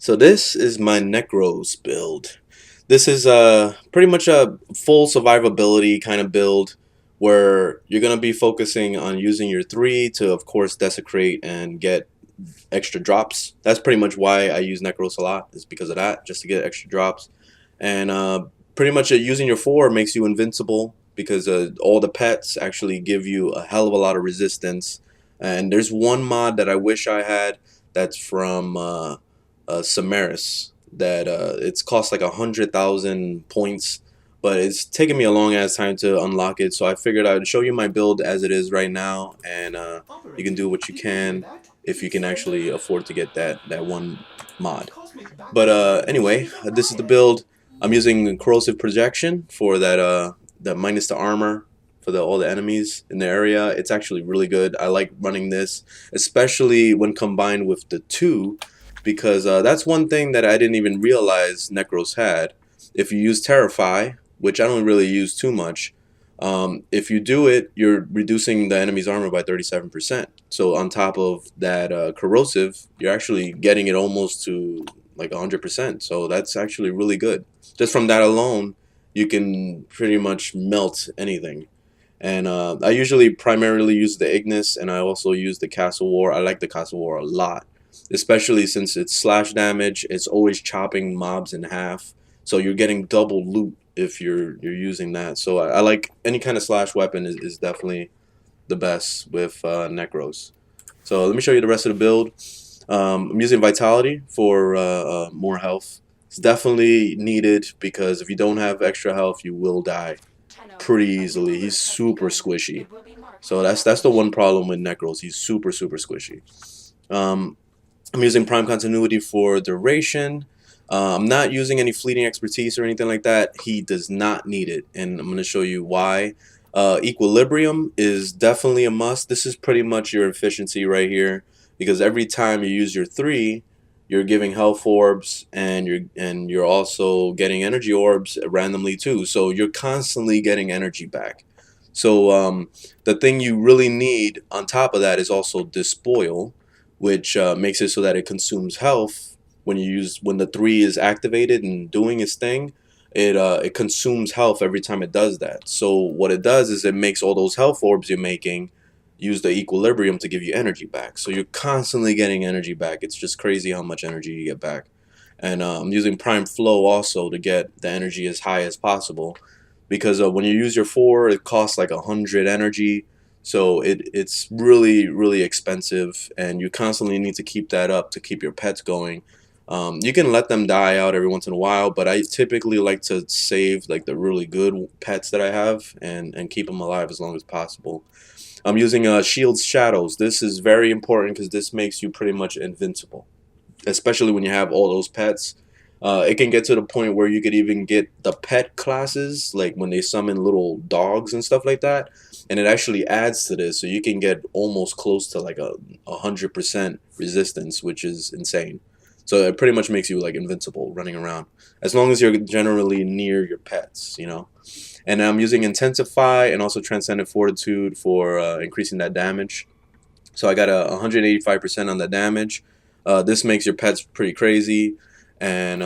So this is my Nekros build. This is pretty much a full survivability kind of build where you're going to be focusing on using your 3 to of course desecrate and get extra drops. That's pretty much why I use Nekros a lot, is because of that, just to get extra drops. And pretty much using your 4 makes you invincible because all the pets actually give you a hell of a lot of resistance. And there's one mod that I wish I had that's from Samaris that it's cost like 100,000 points, but it's taken me a long ass time to unlock it. So I figured I would show you my build as it is right now, and you can do what you can if you can actually afford to get that one mod. But anyway, this is the build. I'm using corrosive projection for that minus the armor for all the enemies in the area. It's actually really good. I like running this, especially when combined with the 2, because that's one thing that I didn't even realize Nekros had. If you use Terrify, which I don't really use too much, if you do it, you're reducing the enemy's armor by 37%. So on top of that corrosive, you're actually getting it almost to like 100%. So that's actually really good. Just from that alone, you can pretty much melt anything. And I usually primarily use the Ignis, and I also use the Castle War. I like the Castle War a lot, especially since it's slash damage. It's always chopping mobs in half, so you're getting double loot if you're using that. So I like any kind of slash weapon is definitely the best with Nekros. So let me show you the rest of the build. I'm using Vitality for more health. It's definitely needed because if you don't have extra health, you will die pretty easily. He's super squishy. So that's the one problem with Nekros. He's super squishy. I'm using Prime Continuity for duration. I'm not using any fleeting expertise or anything like that. He does not need it, and I'm going to show you why. Equilibrium is definitely a must. This is pretty much your efficiency right here, because every time you use your 3, you're giving health orbs, and you're also getting energy orbs randomly too. So you're constantly getting energy back. So the thing you really need on top of that is also Despoil, which makes it so that it consumes health when the 3 is activated and doing its thing. It consumes health every time it does that. So what it does is it makes all those health orbs you're making use the equilibrium to give you energy back. So you're constantly getting energy back. It's just crazy how much energy you get back. And I'm using Prime Flow also to get the energy as high as possible, because when you use your 4, it costs like 100 energy. So it's really expensive, and you constantly need to keep that up to keep your pets going. You can let them die out every once in a while, but I typically like to save like the really good pets that I have and keep them alive as long as possible. I'm using Shield's Shadows. This is very important because this makes you pretty much invincible, especially when you have all those pets. It can get to the point where you could even get the pet classes, like when they summon little dogs and stuff like that, and it actually adds to this, so you can get almost close to like a 100% resistance, which is insane. So it pretty much makes you like invincible running around, as long as you're generally near your pets, you know. And I'm using Intensify and also Transcendent Fortitude for increasing that damage. So I got a 185% on the damage. This makes your pets pretty crazy, and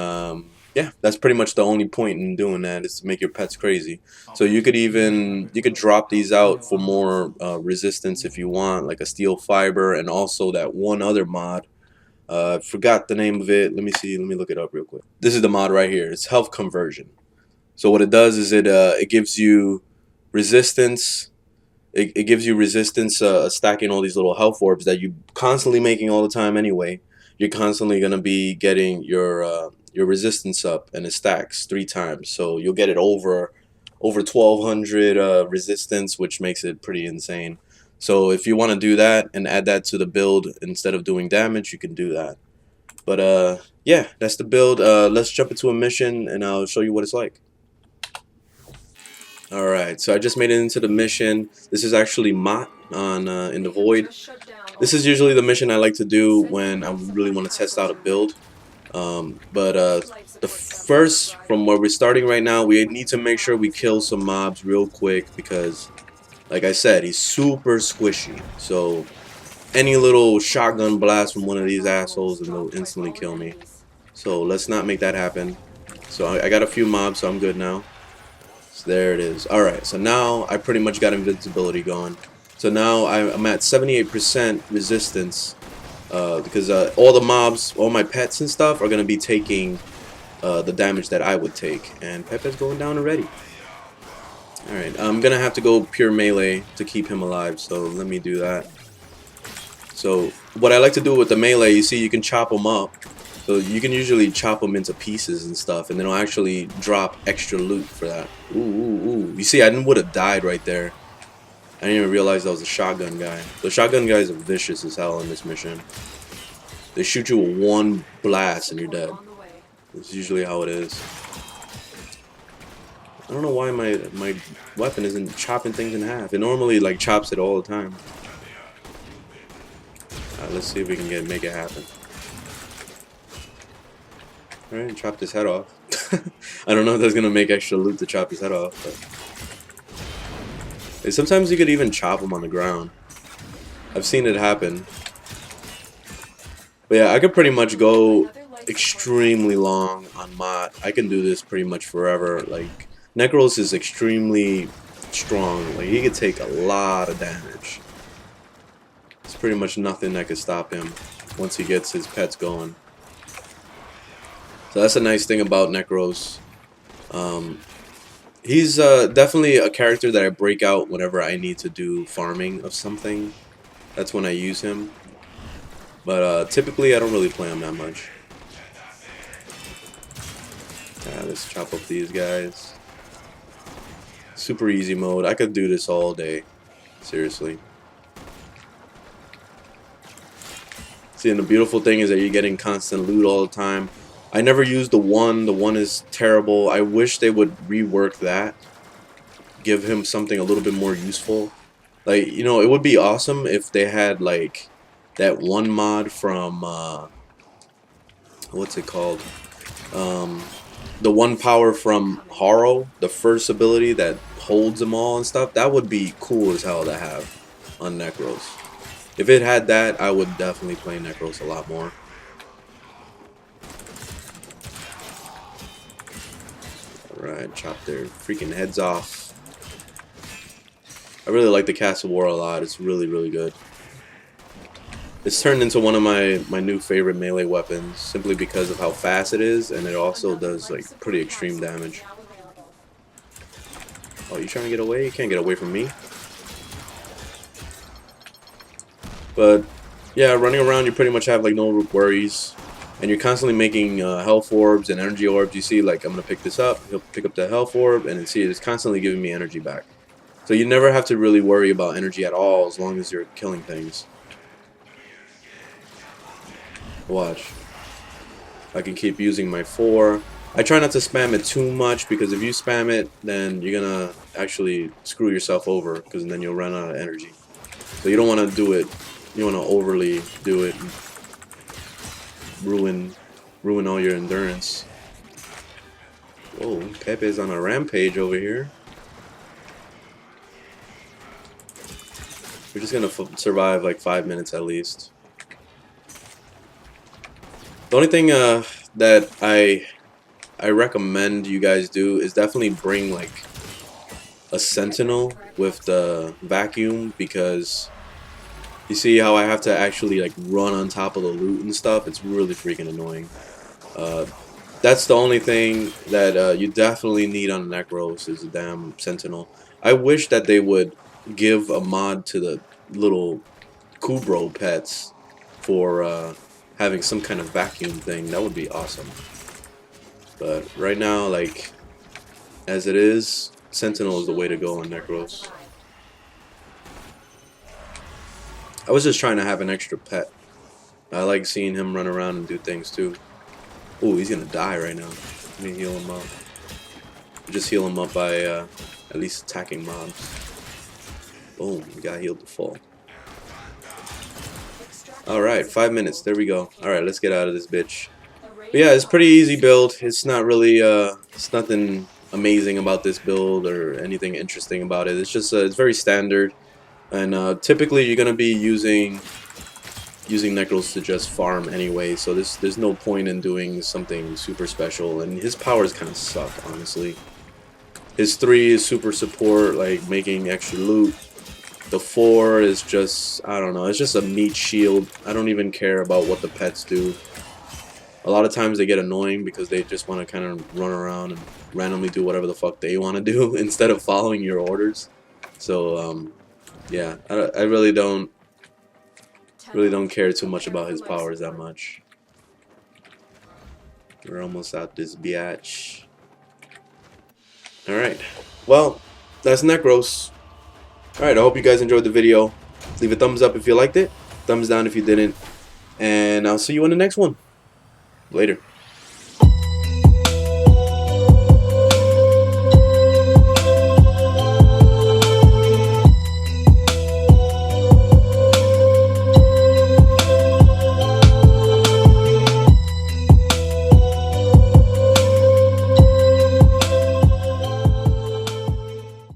yeah, that's pretty much the only point in doing that, is to make your pets crazy. So you could drop these out for more resistance if you want, like a Steel Fiber, and also that one other mod. I forgot the name of it. Let me see. Let me look it up real quick. This is the mod right here. It's Health Conversion. So what it does is it gives you resistance. It gives you resistance, stacking all these little health orbs that you constantly making all the time anyway. You're constantly gonna be getting your resistance up, and it stacks 3 times. So you'll get it over 1200 resistance, which makes it pretty insane. So if you want to do that and add that to the build instead of doing damage, you can do that. But yeah, that's the build. Let's jump into a mission, and I'll show you what it's like. Alright, so I just made it into the mission. This is actually Mott on in the Void. This is usually the mission I like to do when I really want to test out a build. But the first, from where we're starting right now, we need to make sure we kill some mobs real quick, because, like I said, he's super squishy. So any little shotgun blast from one of these assholes and they'll instantly kill me. So let's not make that happen. So I got a few mobs, so I'm good now. So there it is. Alright, so now I pretty much got invincibility going. So now I'm at 78% resistance because all the mobs, all my pets and stuff are going to be taking the damage that I would take. And Pepe's going down already. Alright, I'm going to have to go pure melee to keep him alive, so let me do that. So what I like to do with the melee, you see you can chop them up. So you can usually chop them into pieces and stuff, and then it'll actually drop extra loot for that. Ooh, ooh, ooh. You see, I would have died right there. I didn't even realize that was a shotgun guy. The shotgun guys are vicious as hell in this mission. They shoot you with one blast and you're dead. That's usually how it is. I don't know why my weapon isn't chopping things in half. It normally like chops it all the time. Let's see if we can make it happen. Alright, chop his head off. I don't know if that's gonna make extra loot to chop his head off, but sometimes you could even chop him on the ground. I've seen it happen. But yeah, I could pretty much go extremely long on mod. I can do this pretty much forever. Like, Nekros is extremely strong. Like, he could take a lot of damage. It's pretty much nothing that could stop him once he gets his pets going. So that's a nice thing about Nekros. He's definitely a character that I break out whenever I need to do farming of something. That's when I use him. But typically I don't really play him that much. Let's chop up these guys. Super easy mode. I could do this all day. Seriously. See, and the beautiful thing is that you're getting constant loot all the time. I never use the one. The one is terrible. I wish they would rework that. Give him something a little bit more useful. Like, you know, it would be awesome if they had, like, that one mod from, what's it called? The one power from Haro, the first ability that holds them all and stuff. That would be cool as hell to have on Nekros. If it had that, I would definitely play Nekros a lot more. Alright, chop their freaking heads off. I really like the Castle War a lot. It's really, really good. It's turned into one of my new favorite melee weapons simply because of how fast it is, and it also does like pretty extreme damage. Oh, you trying to get away? You can't get away from me. But yeah, running around you pretty much have like no worries. And you're constantly making health orbs and energy orbs. You see, like, I'm going to pick this up. He'll pick up the health orb, and see, it's constantly giving me energy back. So you never have to really worry about energy at all as long as you're killing things. Watch. I can keep using my 4. I try not to spam it too much, because if you spam it, then you're going to actually screw yourself over, because then you'll run out of energy. So you don't want to do it. You want to overly do it. Ruin all your endurance. Whoa, Pepe's on a rampage over here. We're just gonna survive like 5 minutes at least. The only thing that I recommend you guys do is definitely bring like a sentinel with the vacuum, because you see how I have to actually like run on top of the loot and stuff? It's really freaking annoying. That's the only thing that you definitely need on Nekros is a damn sentinel. I wish that they would give a mod to the little Kubro pets for having some kind of vacuum thing. That would be awesome. But right now, like, as it is, sentinel is the way to go on Nekros. I was just trying to have an extra pet. I like seeing him run around and do things too. Ooh, he's gonna die right now. Let me heal him up. Just heal him up by at least attacking mobs. Boom, we got healed to full. Alright, 5 minutes. There we go. Alright, let's get out of this bitch. But yeah, it's pretty easy build. It's not really, it's nothing amazing about this build or anything interesting about it. It's just, it's very standard. And typically you're going to be using using Nekros to just farm anyway, so there's no point in doing something super special, and his powers kind of suck, honestly. His 3 is super support, like making extra loot. The 4 is just, I don't know, it's just a meat shield. I don't even care about what the pets do. A lot of times they get annoying because they just want to kind of run around and randomly do whatever the fuck they want to do instead of following your orders. So, yeah, I really don't care too much about his powers that much. We're almost out this biatch. Alright, well, that's Nekros. Alright, I hope you guys enjoyed the video. Leave a thumbs up if you liked it, thumbs down if you didn't, and I'll see you in the next one. Later.